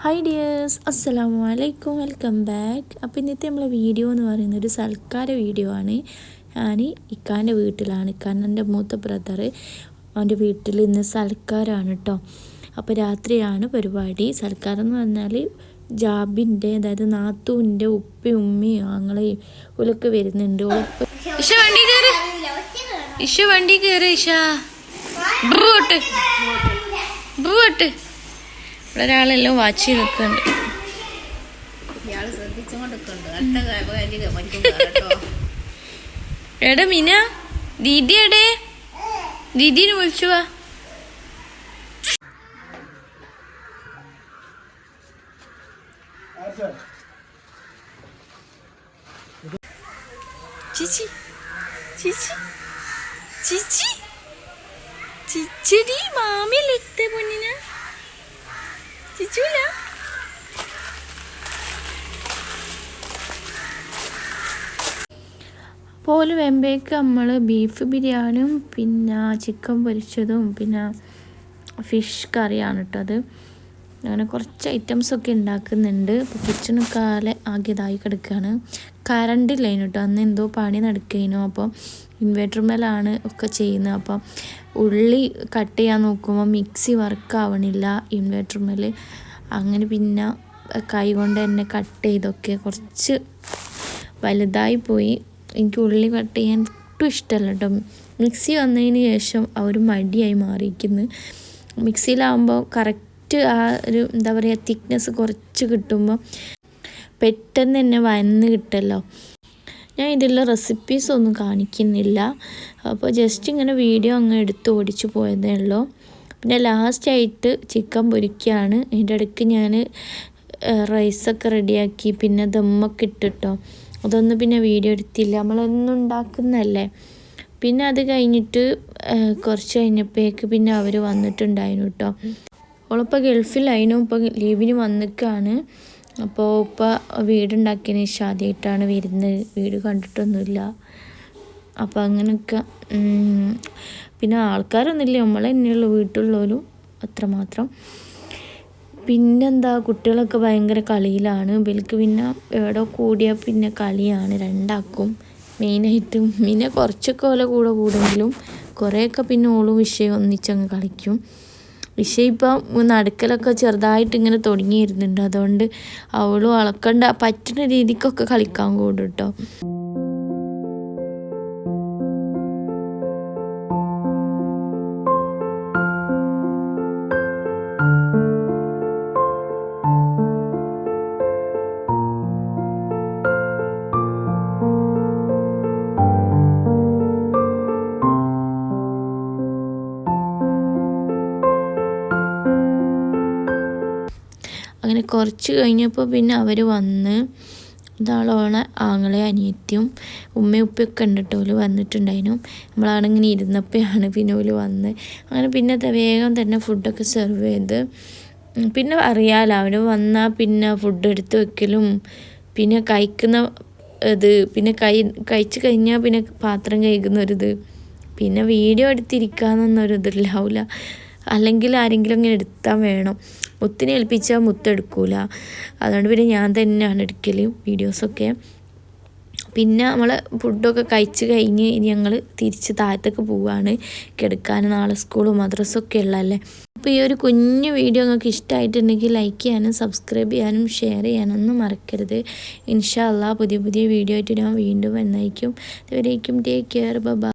Hi dears, അസ്സലാമു അലൈക്കും, welcome back. അപ്പോൾ ഇന്നത്തെ നമ്മളെ വീഡിയോ എന്ന് പറയുന്നത് ഒരു സൽക്കാര വീഡിയോ ആണ്. ഞാൻ ഇക്കാൻ്റെ വീട്ടിലാണ്. ഇക്കാൻ്റെ മൂത്ത ബ്രദർ അവൻ്റെ വീട്ടിൽ ഇന്ന് സൽക്കാരാണ് കേട്ടോ. അപ്പോൾ രാത്രിയാണ് പരിപാടി. സൽക്കാരം എന്ന് പറഞ്ഞാൽ ജാബിൻ്റെ, അതായത് നാത്തൂൻ്റെ ഉപ്പയും ഉമ്മയും ആങ്ങളെയും ഓലൊക്കെ വരുന്നുണ്ട്. വണ്ടി കയറി ഇവിടെ ഒരാളെല്ലാം വാച്ച് ചെയ്ത് നിൽക്കുന്നുണ്ട്. എടാ മീന, ദീദി എടേ, ദീദീനെ വിളിച്ചു വാ. ചിച്ചി ചിച്ചി ചിച്ചി ചിച്ചടി മാമിയിലെത്തെ പൊന്നിന ചിച്ചൂല. പോലെ വെമ്പേക്ക് നമ്മൾ ബീഫ് ബിരിയാണിയും പിന്നെ ചിക്കൻ പൊരിച്ചതും പിന്നെ ഫിഷ് കറിയാണ് കേട്ടോ. അത് അങ്ങനെ കുറച്ച് ഐറ്റംസൊക്കെ ഉണ്ടാക്കുന്നുണ്ട്. ഇപ്പോൾ കിച്ചണൊക്കെ ആകിയതായി കിടക്കുകയാണ്. കറണ്ട് ഇല്ലേനു കേട്ടോ, അന്ന് എന്തോ പണി നടക്കേനു. അപ്പോൾ ഇൻവേർട്ടർ മേലാണ് ഒക്കെ ചെയ്യുന്നത്. അപ്പം ഉള്ളി കട്ട് ചെയ്യാൻ നോക്കുമ്പോൾ മിക്സി വർക്കാവണില്ല ഇൻവേർട്ടർ മേൽ. അങ്ങനെ പിന്നെ കൈ കൊണ്ട് തന്നെ കട്ട് ചെയ്തൊക്കെ കുറച്ച് വലുതായി പോയി. എനിക്ക് ഉള്ളി കട്ട് ചെയ്യാൻ ഒട്ടും ഇഷ്ടമല്ല കേട്ടോ. മിക്സി വന്നതിന് ശേഷം ആ ഒരു മടിയായി മാറിയിരിക്കുന്നു. മിക്സിയിലാവുമ്പോൾ കറക്റ്റ് ആ ഒരു എന്താ പറയുക തിക്നെസ് കുറച്ച് കിട്ടുമ്പോൾ പെട്ടെന്ന് തന്നെ വന്ന് കിട്ടല്ലോ. ഞാൻ ഇതിലുള്ള റെസിപ്പീസ് ഒന്നും കാണിക്കുന്നില്ല. അപ്പോൾ ജസ്റ്റ് ഇങ്ങനെ വീഡിയോ അങ്ങ് എടുത്ത് ഓടിച്ചു പോയതേ ഉള്ളൂ. പിന്നെ ലാസ്റ്റായിട്ട് ചിക്കൻ പൊരിക്കുകയാണ്. അതിൻ്റെ ഇടയ്ക്ക് ഞാൻ റൈസൊക്കെ റെഡിയാക്കി പിന്നെ ദമ്മൊക്കെ ഇട്ടിട്ടോ. അതൊന്നും പിന്നെ വീഡിയോ എടുത്തില്ല, നമ്മളൊന്നും ഉണ്ടാക്കുന്നതല്ലേ. പിന്നെ അത് കഴിഞ്ഞിട്ട് കുറച്ച് കഴിഞ്ഞപ്പോഴേക്ക് പിന്നെ അവർ വന്നിട്ടുണ്ടായിരുന്നു കേട്ടോ. അവളിപ്പോൾ ഗൾഫിലായിരുന്നു, ഇപ്പോൾ ലീവിന് വന്നിക്കാണ്. അപ്പോൾ ഇപ്പോൾ വീടുണ്ടാക്കിയതിന് ശേഷം ആദ്യമായിട്ടാണ് വരുന്നത്. വീട് കണ്ടിട്ടൊന്നുമില്ല. അപ്പോൾ അങ്ങനെയൊക്കെ പിന്നെ ആൾക്കാരൊന്നുമില്ല, നമ്മൾ തന്നെയുള്ള വീട്ടിലുള്ളവരും അത്രമാത്രം. പിന്നെന്താ, കുട്ടികളൊക്കെ ഭയങ്കര കളിയിലാണ്. ഇവർക്ക് പിന്നെ എവിടെ കൂടിയാൽ പിന്നെ കളിയാണ് രണ്ടാക്കും മെയിനായിട്ടും. പിന്നെ കുറച്ചൊക്കെ ഓല കൂടെങ്കിലും കുറേയൊക്കെ പിന്നെ ഓളും വിഷയം ഒന്നിച്ചങ്ങ് കളിക്കും. വിഷയം ഇപ്പം നടക്കലൊക്കെ ചെറുതായിട്ട് ഇങ്ങനെ തുടങ്ങി വരുന്നുണ്ട്. അതുകൊണ്ട് അവളും അളക്കണ്ട പറ്റുന്ന രീതിക്കൊക്കെ കളിക്കാൻ കൂടും കേട്ടോ. അങ്ങനെ കുറച്ച് കഴിഞ്ഞപ്പോൾ പിന്നെ അവർ വന്ന് ഇതാളോണ ആങ്ങളെ അനിയത്തിയും ഉമ്മയും ഉപ്പയൊക്കെ ഉണ്ട് കേട്ടോ. ഓല് വന്നിട്ടുണ്ടായിരുന്നു. നമ്മളാണിങ്ങനെ ഇരുന്നപ്പോഴാണ് പിന്നെ ഓല് വന്ന്. അങ്ങനെ പിന്നെ വേഗം തന്നെ ഫുഡൊക്കെ സെർവ് ചെയ്ത്. പിന്നെ അറിയാമല്ലോ അവർ വന്നാൽ പിന്നെ ഫുഡ് എടുത്ത് വെക്കലും പിന്നെ കഴിക്കുന്ന ഇത്, പിന്നെ കഴിച്ച് കഴിഞ്ഞാൽ പിന്നെ പാത്രം കഴുകുന്നൊരിത്, പിന്നെ വീഡിയോ എടുത്തിരിക്കാമെന്നൊരിതില്ലാവില്ല. അല്ലെങ്കിൽ ആരെങ്കിലും ഇങ്ങനെ എടുത്താൽ വേണം. മുത്തിനെ ഏൽപ്പിച്ചാൽ മുത്തെടുക്കൂല. അതുകൊണ്ട് പിന്നെ ഞാൻ തന്നെയാണ് എടുക്കൽ വീഡിയോസൊക്കെ. പിന്നെ നമ്മൾ ഫുഡൊക്കെ കഴിച്ച് കഴിഞ്ഞ് ഇനി ഞങ്ങൾ തിരിച്ച് താഴത്തേക്ക് പോവുകയാണ് കിടക്കാൻ. നാളെ സ്കൂളും മദ്രസൊക്കെ ഉള്ളതല്ലേ. അപ്പോൾ ഈ ഒരു കുഞ്ഞു വീഡിയോ നിങ്ങൾക്ക് ഇഷ്ടമായിട്ടുണ്ടെങ്കിൽ ലൈക്ക് ചെയ്യാനും സബ്സ്ക്രൈബ് ചെയ്യാനും ഷെയർ ചെയ്യാനൊന്നും മറക്കരുത്. ഇൻഷാ അല്ലാഹ് പുതിയ വീഡിയോ ആയിട്ട് ഞാൻ വീണ്ടും വന്നേക്കും. അതുവരേക്കും ടേക്ക് കെയർ, ബൈ.